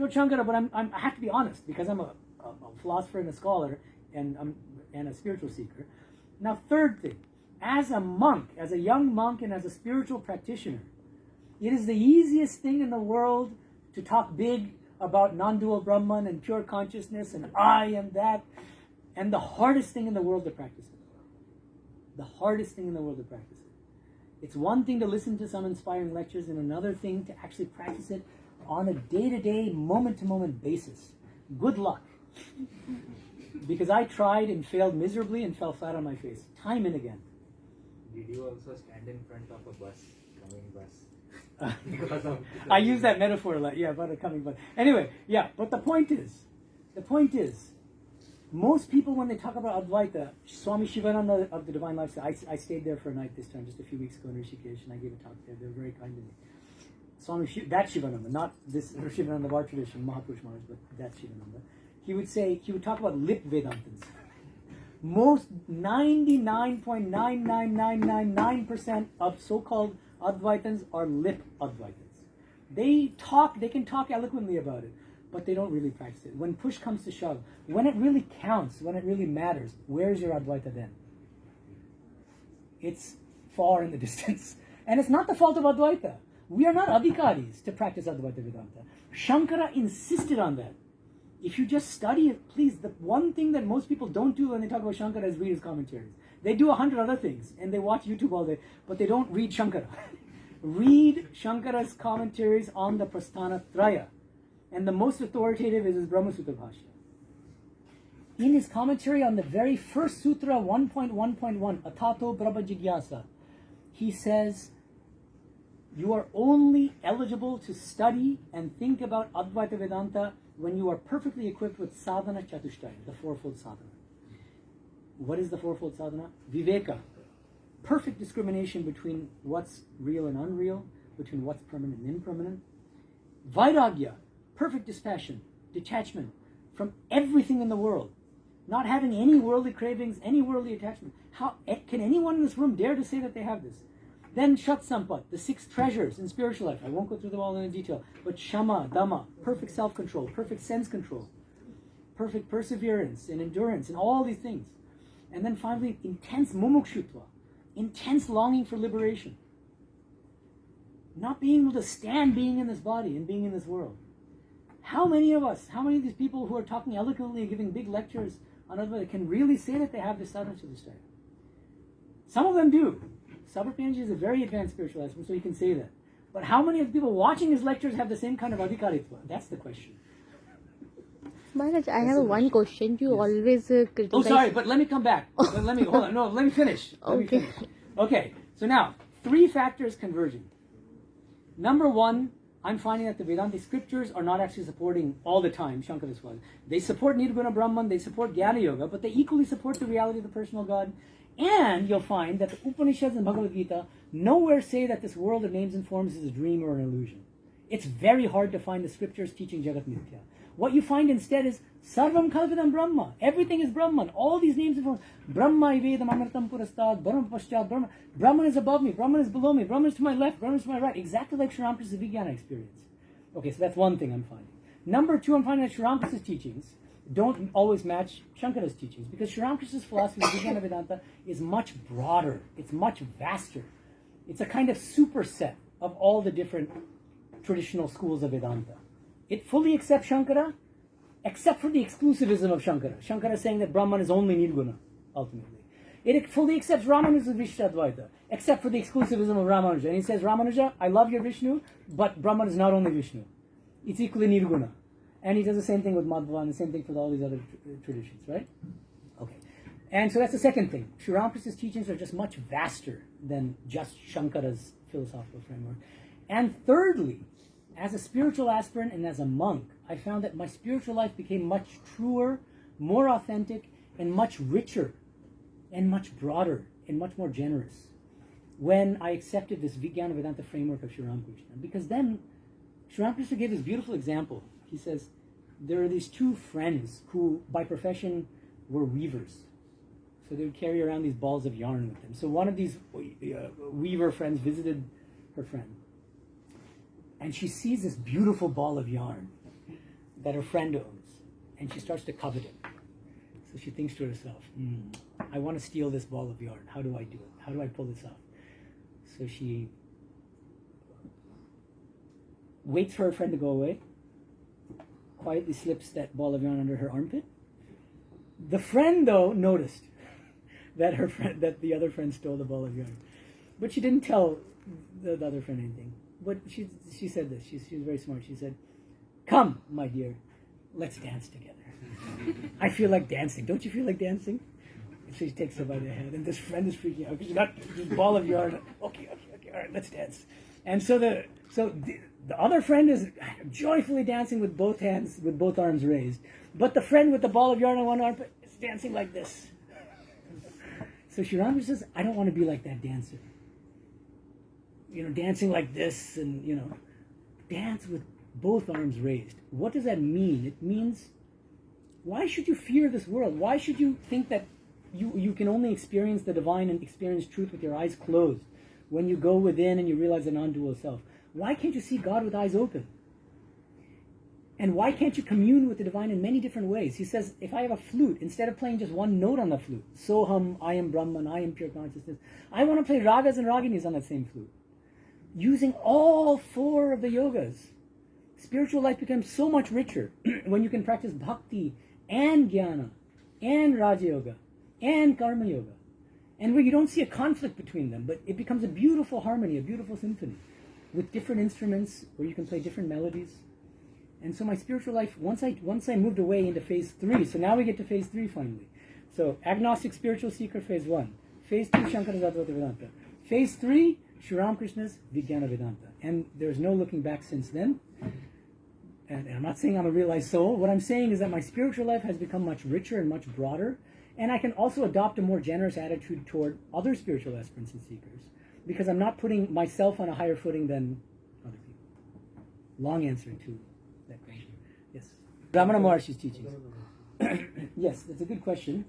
Shankara, but I have to be honest, because I'm a philosopher and a scholar, and a spiritual seeker. Now, third thing, as a monk, as a young monk and as a spiritual practitioner, it is the easiest thing in the world to talk big about non-dual Brahman and pure consciousness and I am that, and the hardest thing in the world to practice it. The hardest thing in the world to practice it. It's one thing to listen to some inspiring lectures and another thing to actually practice it on a day-to-day, moment-to-moment basis. Good luck. Because I tried and failed miserably and fell flat on my face, time and again. Did you also stand in front of a bus, coming bus? I use that metaphor a lot, about a coming bus. Anyway, but the point is, most people when they talk about Advaita, Swami Shivananda of the Divine Lifestyle, I stayed there for a night this time, just a few weeks ago in Rishikesh, and I gave a talk there. They were very kind to me. That Shivananda, not this Shivananda of our tradition, Mahapurush Maharaj, but that Shivananda. He would talk about lip Vedantins. Most 99.99999% of so-called Advaitins are lip Advaitins. They can talk eloquently about it, but they don't really practice it. When push comes to shove, when it really counts, when it really matters, where's your Advaita then? It's far in the distance. And it's not the fault of Advaita. We are not adhikaris to practice Advaita Vedanta. Shankara insisted on that. If you just study it, please, the one thing that most people don't do when they talk about Shankara is read his commentaries. They do 100 other things, and they watch YouTube all day, but they don't read Shankara. Read Shankara's commentaries on the Prasthana Traya. And the most authoritative is his Brahma Sutra Bhashya. In his commentary on the very first sutra, 1.1.1, Atato Brahma Jigyasa, he says, you are only eligible to study and think about Advaita Vedanta when you are perfectly equipped with sadhana chatushtaya, the fourfold sadhana. What is the fourfold sadhana? Viveka, perfect discrimination between what's real and unreal, between what's permanent and impermanent. Vairagya, perfect dispassion, detachment from everything in the world, not having any worldly cravings, any worldly attachment. How can anyone in this room dare to say that they have this? Then Shat Sampat, the 6 treasures in spiritual life. I won't go through them all in detail. But Shama, Dhamma, perfect self-control, perfect sense control, perfect perseverance and endurance, and all these things. And then finally, intense mumukshutva, intense longing for liberation. Not being able to stand being in this body and being in this world. How many of these people who are talking eloquently and giving big lectures on Advaita can really say that they have this sadhana chatushtaya? Some of them do. Savarpanji is a very advanced spiritual aspirant, so he can say that. But how many of the people watching his lectures have the same kind of adhikaritva? That's the question. Maharaj, I have one question. You always criticize... Oh, sorry, but let me come back. Hold on. No, let me finish. Okay, so now, 3 factors converging. Number 1, I'm finding that the Vedanta scriptures are not actually supporting all the time Shankaracharya. They support Nirguna Brahman, they support Jnana Yoga, but they equally support the reality of the personal God. And you'll find that the Upanishads and Bhagavad Gita nowhere say that this world of names and forms is a dream or an illusion. It's very hard to find the scriptures teaching Jagat Mithya. What you find instead is Sarvam Kalvidam Brahma. Everything is Brahman. All these names and forms. Brahma Ivedam Amritam Purastad, Brahma Paschat, Brahma. Brahman is above me, Brahman is below me, Brahman is to my left, Brahman is to my right. Exactly like Sri Ramakrishna's Vijnana experience. Okay, so that's one thing I'm finding. Number 2, I'm finding that Sri Ramakrishna's teachings don't always match Shankara's teachings, because Sri Ramakrishna's philosophy of Dvaita Vedanta is much broader, it's much vaster. It's a kind of superset of all the different traditional schools of Vedanta. It fully accepts Shankara, except for the exclusivism of Shankara. Shankara is saying that Brahman is only Nirguna, ultimately. It fully accepts Ramanuja's Vishishtadvaita, except for the exclusivism of Ramanuja. And he says, Ramanuja, I love your Vishnu, but Brahman is not only Vishnu. It's equally Nirguna. And he does the same thing with Madhva and the same thing for all these other traditions, right? Okay. And so that's the second thing. Sri Ramakrishna's teachings are just much vaster than just Shankara's philosophical framework. And thirdly, as a spiritual aspirant and as a monk, I found that my spiritual life became much truer, more authentic, and much richer, and much broader, and much more generous when I accepted this Vijnana Vedanta framework of Sri Ramakrishna. Because then Sri Ramakrishna gave this beautiful example. He says, there are these 2 friends who, by profession, were weavers. So they would carry around these balls of yarn with them. So one of these weaver friends visited her friend. And she sees this beautiful ball of yarn. that her friend owns, and she starts to covet it. So she thinks to herself, I want to steal this ball of yarn. How do I do it? How do I pull this off? So she waits for her friend to go away, quietly slips that ball of yarn under her armpit. The friend, though, noticed that the other friend stole the ball of yarn, but she didn't tell the other friend anything. But she said this. She was very smart. She said, "Come, my dear, let's dance together. I feel like dancing. Don't you feel like dancing?" And so she takes her by the hand, and this friend is freaking out because she got this ball of yarn. Okay, all right, let's dance. And so the other friend is joyfully dancing with both hands, with both arms raised. But the friend with the ball of yarn on one arm is dancing like this. So Sri Ramakrishna says, I don't want to be like that dancer. Dancing like this and, dance with both arms raised. What does that mean? It means, why should you fear this world? Why should you think that you can only experience the divine and experience truth with your eyes closed when you go within and you realize the non-dual self? Why can't you see God with eyes open? And why can't you commune with the divine in many different ways? He says, if I have a flute, instead of playing just one note on the flute, Soham, I am Brahman, I am pure consciousness, I want to play ragas and raginis on that same flute. Using all four of the yogas. Spiritual life becomes so much richer when you can practice bhakti and jnana and raja yoga and karma yoga. And where you don't see a conflict between them, but it becomes a beautiful harmony, a beautiful symphony with different instruments where you can play different melodies. And so my spiritual life, once I moved away into phase 3, so now we get to phase 3 finally. So agnostic spiritual seeker, phase 1. Phase 2, Shankaracharya Advait Vedanta. Phase 3, Sri Ramakrishna's Dvaita Vedanta. And there's no looking back since then. And I'm not saying I'm a realized soul. What I'm saying is that my spiritual life has become much richer and much broader. And I can also adopt a more generous attitude toward other spiritual aspirants and seekers. Because I'm not putting myself on a higher footing than other people. Long answer to that question. Yes. Ramana Maharshi's teachings. Yes, that's a good question.